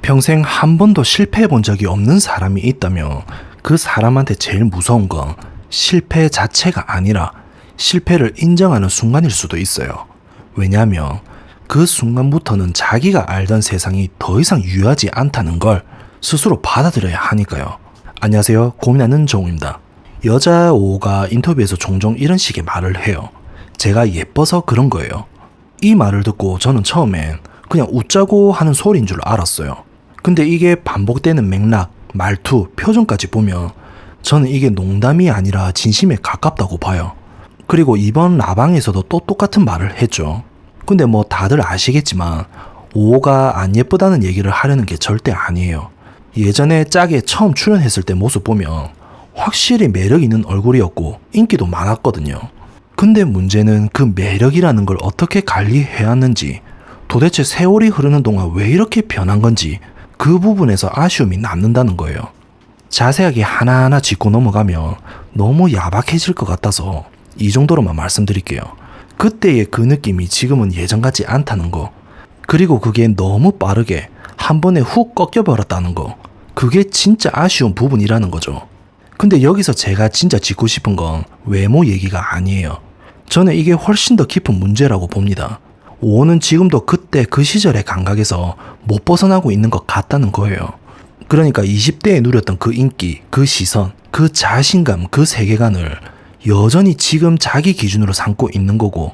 평생 한 번도 실패해 본 적이 없는 사람이 있다면 그 사람한테 제일 무서운 건 실패 자체가 아니라 실패를 인정하는 순간일 수도 있어요. 왜냐하면 그 순간부터는 자기가 알던 세상이 더 이상 유하지 않다는 걸 스스로 받아들여야 하니까요. 안녕하세요. 고민하는 정우입니다. 여자 오가 인터뷰에서 종종 이런 식의 말을 해요. 제가 예뻐서 그런 거예요. 이 말을 듣고 저는 처음엔 그냥 웃자고 하는 소리인 줄 알았어요. 근데 이게 반복되는 맥락, 말투, 표정까지 보면 저는 이게 농담이 아니라 진심에 가깝다고 봐요. 그리고 이번 라방에서도 또 똑같은 말을 했죠. 근데 뭐 다들 아시겠지만 오가 안 예쁘다는 얘기를 하려는 게 절대 아니에요. 예전에 짝에 처음 출연했을 때 모습 보면 확실히 매력 있는 얼굴이었고 인기도 많았거든요. 근데 문제는 그 매력이라는 걸 어떻게 관리해야 하는지, 도대체 세월이 흐르는 동안 왜 이렇게 변한 건지 그 부분에서 아쉬움이 남는다는 거예요. 자세하게 하나하나 짚고 넘어가면 너무 야박해질 것 같아서 이 정도로만 말씀드릴게요. 그때의 그 느낌이 지금은 예전 같지 않다는 거, 그리고 그게 너무 빠르게 한 번에 훅 꺾여버렸다는 거, 그게 진짜 아쉬운 부분이라는 거죠. 근데 여기서 제가 진짜 짚고 싶은 건 외모 얘기가 아니에요. 저는 이게 훨씬 더 깊은 문제라고 봅니다. 오는 지금도 그때 그 시절의 감각에서 못 벗어나고 있는 것 같다는 거예요. 그러니까 20대에 누렸던 그 인기, 그 시선, 그 자신감, 그 세계관을 여전히 지금 자기 기준으로 삼고 있는 거고,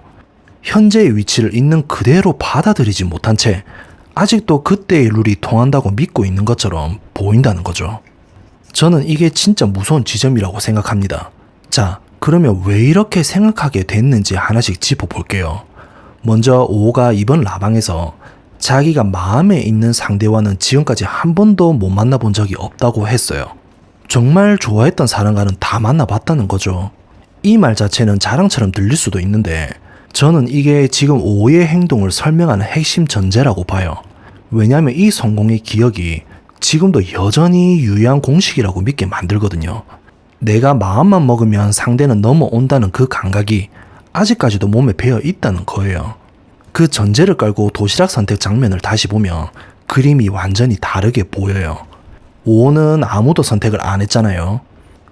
현재의 위치를 있는 그대로 받아들이지 못한 채 아직도 그때의 룰이 통한다고 믿고 있는 것처럼 보인다는 거죠. 저는 이게 진짜 무서운 지점이라고 생각합니다. 자, 그러면 왜 이렇게 생각하게 됐는지 하나씩 짚어볼게요. 먼저 오가 이번 라방에서 자기가 마음에 있는 상대와는 지금까지 한 번도 못 만나본 적이 없다고 했어요. 정말 좋아했던 사람과는 다 만나봤다는 거죠. 이 말 자체는 자랑처럼 들릴 수도 있는데 저는 이게 지금 오의 행동을 설명하는 핵심 전제라고 봐요. 왜냐하면 이 성공의 기억이 지금도 여전히 유효한 공식이라고 믿게 만들거든요. 내가 마음만 먹으면 상대는 넘어온다는 그 감각이 아직까지도 몸에 배어 있다는 거예요. 그 전제를 깔고 도시락 선택 장면을 다시 보면 그림이 완전히 다르게 보여요. 오는 아무도 선택을 안 했잖아요.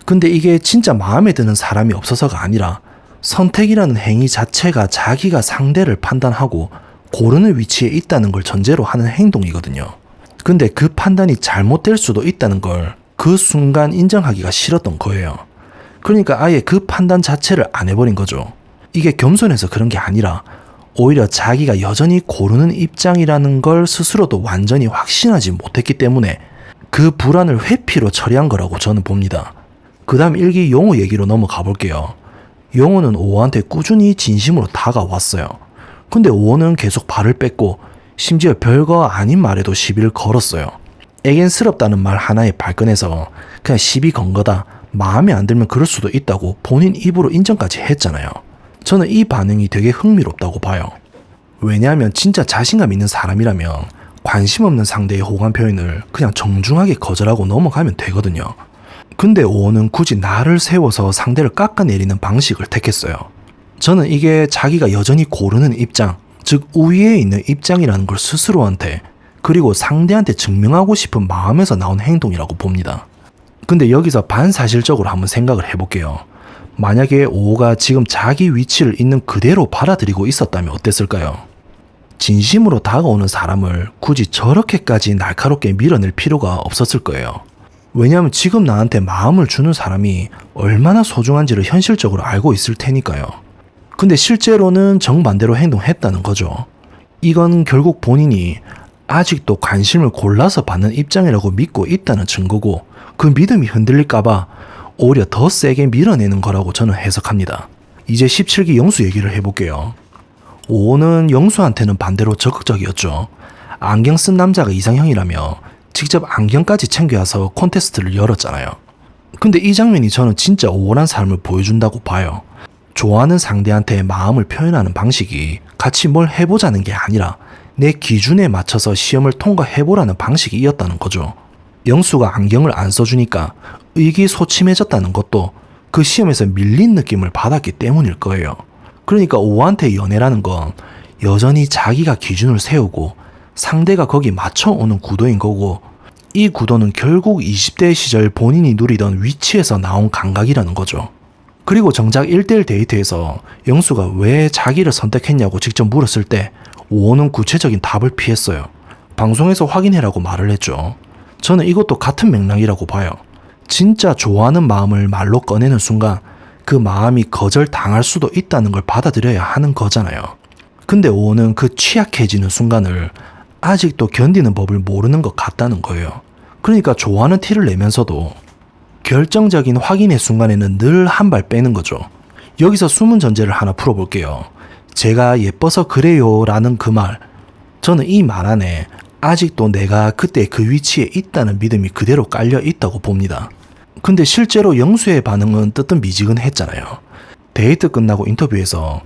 근데 이게 진짜 마음에 드는 사람이 없어서가 아니라 선택이라는 행위 자체가 자기가 상대를 판단하고 고르는 위치에 있다는 걸 전제로 하는 행동이거든요. 근데 그 판단이 잘못될 수도 있다는 걸 그 순간 인정하기가 싫었던 거예요. 그러니까 아예 그 판단 자체를 안 해버린 거죠. 이게 겸손해서 그런 게 아니라 오히려 자기가 여전히 고르는 입장이라는 걸 스스로도 완전히 확신하지 못했기 때문에 그 불안을 회피로 처리한 거라고 저는 봅니다. 그 다음 일기 용호 얘기로 넘어가 볼게요. 용호는 오한테 꾸준히 진심으로 다가왔어요. 근데 오는 계속 발을 뺐고 심지어 별거 아닌 말에도 시비를 걸었어요. 애견스럽다는 말 하나에 발끈해서 그냥 시비 건 거다, 마음에 안 들면 그럴 수도 있다고 본인 입으로 인정까지 했잖아요. 저는 이 반응이 되게 흥미롭다고 봐요. 왜냐하면 진짜 자신감 있는 사람이라면 관심 없는 상대의 호감 표현을 그냥 정중하게 거절하고 넘어가면 되거든요. 근데 오는 굳이 나를 세워서 상대를 깎아내리는 방식을 택했어요. 저는 이게 자기가 여전히 고르는 입장, 즉 우위에 있는 입장이라는 걸 스스로한테, 그리고 상대한테 증명하고 싶은 마음에서 나온 행동이라고 봅니다. 근데 여기서 반사실적으로 한번 생각을 해볼게요. 만약에 오가 지금 자기 위치를 있는 그대로 받아들이고 있었다면 어땠을까요? 진심으로 다가오는 사람을 굳이 저렇게까지 날카롭게 밀어낼 필요가 없었을 거예요. 왜냐하면 지금 나한테 마음을 주는 사람이 얼마나 소중한지를 현실적으로 알고 있을 테니까요. 근데 실제로는 정반대로 행동했다는 거죠. 이건 결국 본인이 아직도 관심을 골라서 받는 입장이라고 믿고 있다는 증거고, 그 믿음이 흔들릴까봐 오히려 더 세게 밀어내는 거라고 저는 해석합니다. 이제 17기 영수 얘기를 해볼게요. 오는 영수한테는 반대로 적극적이었죠. 안경 쓴 남자가 이상형이라며 직접 안경까지 챙겨와서 콘테스트를 열었잖아요. 근데 이 장면이 저는 진짜 오란 삶을 보여준다고 봐요. 좋아하는 상대한테 마음을 표현하는 방식이 같이 뭘 해보자는 게 아니라 내 기준에 맞춰서 시험을 통과해보라는 방식이었다는 거죠. 영수가 안경을 안 써주니까 의기소침해졌다는 것도 그 시험에서 밀린 느낌을 받았기 때문일 거예요. 그러니까 오한테 연애라는 건 여전히 자기가 기준을 세우고 상대가 거기 맞춰오는 구도인 거고, 이 구도는 결국 20대 시절 본인이 누리던 위치에서 나온 감각이라는 거죠. 그리고 정작 1대1 데이트에서 영수가 왜 자기를 선택했냐고 직접 물었을 때 오호는 구체적인 답을 피했어요. 방송에서 확인해라고 말을 했죠. 저는 이것도 같은 맥락이라고 봐요. 진짜 좋아하는 마음을 말로 꺼내는 순간 그 마음이 거절당할 수도 있다는 걸 받아들여야 하는 거잖아요. 근데 오호는 그 취약해지는 순간을 아직도 견디는 법을 모르는 것 같다는 거예요. 그러니까 좋아하는 티를 내면서도 결정적인 확인의 순간에는 늘 한 발 빼는 거죠. 여기서 숨은 전제를 하나 풀어볼게요. 제가 예뻐서 그래요 라는 그 말, 저는 이 말 안에 아직도 내가 그때 그 위치에 있다는 믿음이 그대로 깔려 있다고 봅니다. 근데 실제로 영수의 반응은 뜨뜻미지근했잖아요. 데이트 끝나고 인터뷰에서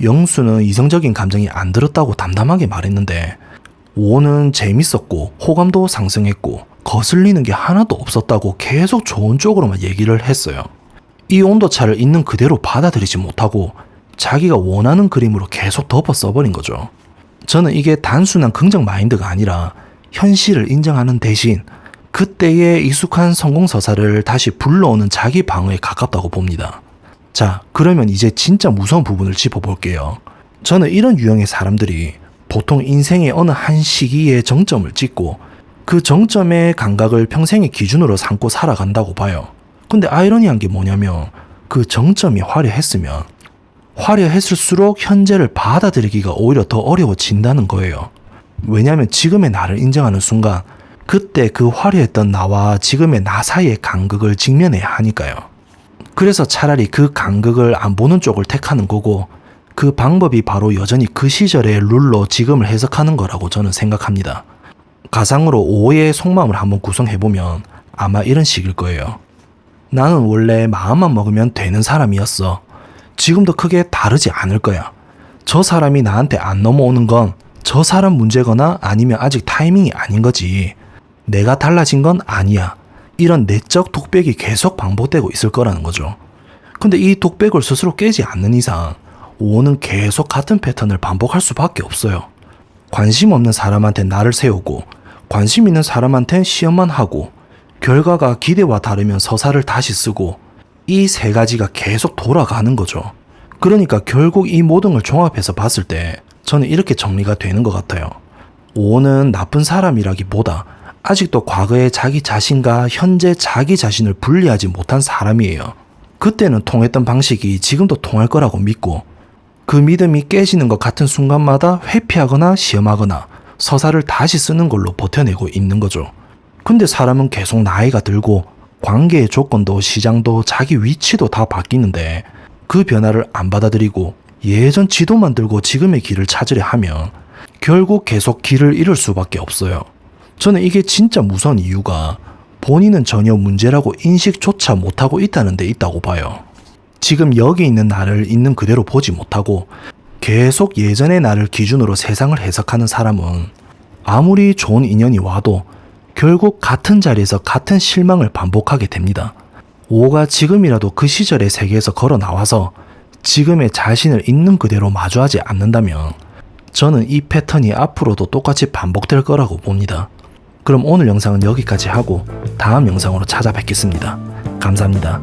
영수는 이성적인 감정이 안 들었다고 담담하게 말했는데 오호는 재밌었고 호감도 상승했고 거슬리는 게 하나도 없었다고 계속 좋은 쪽으로만 얘기를 했어요. 이 온도차를 있는 그대로 받아들이지 못하고 자기가 원하는 그림으로 계속 덮어 써버린 거죠. 저는 이게 단순한 긍정 마인드가 아니라 현실을 인정하는 대신 그때의 익숙한 성공서사를 다시 불러오는 자기 방어에 가깝다고 봅니다. 자, 그러면 이제 진짜 무서운 부분을 짚어볼게요. 저는 이런 유형의 사람들이 보통 인생의 어느 한 시기에 정점을 찍고 그 정점의 감각을 평생의 기준으로 삼고 살아간다고 봐요. 근데 아이러니한 게 뭐냐면 그 정점이 화려했으면 화려했을수록 현재를 받아들이기가 오히려 더 어려워진다는 거예요. 왜냐하면 지금의 나를 인정하는 순간 그때 그 화려했던 나와 지금의 나 사이의 간극을 직면해야 하니까요. 그래서 차라리 그 간극을 안 보는 쪽을 택하는 거고 그 방법이 바로 여전히 그 시절의 룰로 지금을 해석하는 거라고 저는 생각합니다. 가상으로 오호의 속마음을 한번 구성해보면 아마 이런 식일 거예요. 나는 원래 마음만 먹으면 되는 사람이었어. 지금도 크게 다르지 않을 거야. 저 사람이 나한테 안 넘어오는 건 저 사람 문제거나 아니면 아직 타이밍이 아닌 거지. 내가 달라진 건 아니야. 이런 내적 독백이 계속 반복되고 있을 거라는 거죠. 근데 이 독백을 스스로 깨지 않는 이상 오호는 계속 같은 패턴을 반복할 수밖에 없어요. 관심 없는 사람한테 나를 세우고 관심 있는 사람한텐 시험만 하고 결과가 기대와 다르면 서사를 다시 쓰고 이 세 가지가 계속 돌아가는 거죠. 그러니까 결국 이 모든 걸 종합해서 봤을 때 저는 이렇게 정리가 되는 것 같아요. 오호는 나쁜 사람이라기보다 아직도 과거의 자기 자신과 현재 자기 자신을 분리하지 못한 사람이에요. 그때는 통했던 방식이 지금도 통할 거라고 믿고 그 믿음이 깨지는 것 같은 순간마다 회피하거나 시험하거나 서사를 다시 쓰는 걸로 버텨내고 있는 거죠. 근데 사람은 계속 나이가 들고 관계의 조건도 시장도 자기 위치도 다 바뀌는데 그 변화를 안 받아들이고 예전 지도만 들고 지금의 길을 찾으려 하면 결국 계속 길을 잃을 수밖에 없어요. 저는 이게 진짜 무서운 이유가 본인은 전혀 문제라고 인식조차 못하고 있다는 데 있다고 봐요. 지금 여기 있는 나를 있는 그대로 보지 못하고 계속 예전의 나를 기준으로 세상을 해석하는 사람은 아무리 좋은 인연이 와도 결국 같은 자리에서 같은 실망을 반복하게 됩니다. 오호가 지금이라도 그 시절의 세계에서 걸어 나와서 지금의 자신을 있는 그대로 마주하지 않는다면 저는 이 패턴이 앞으로도 똑같이 반복될 거라고 봅니다. 그럼 오늘 영상은 여기까지 하고 다음 영상으로 찾아뵙겠습니다. 감사합니다.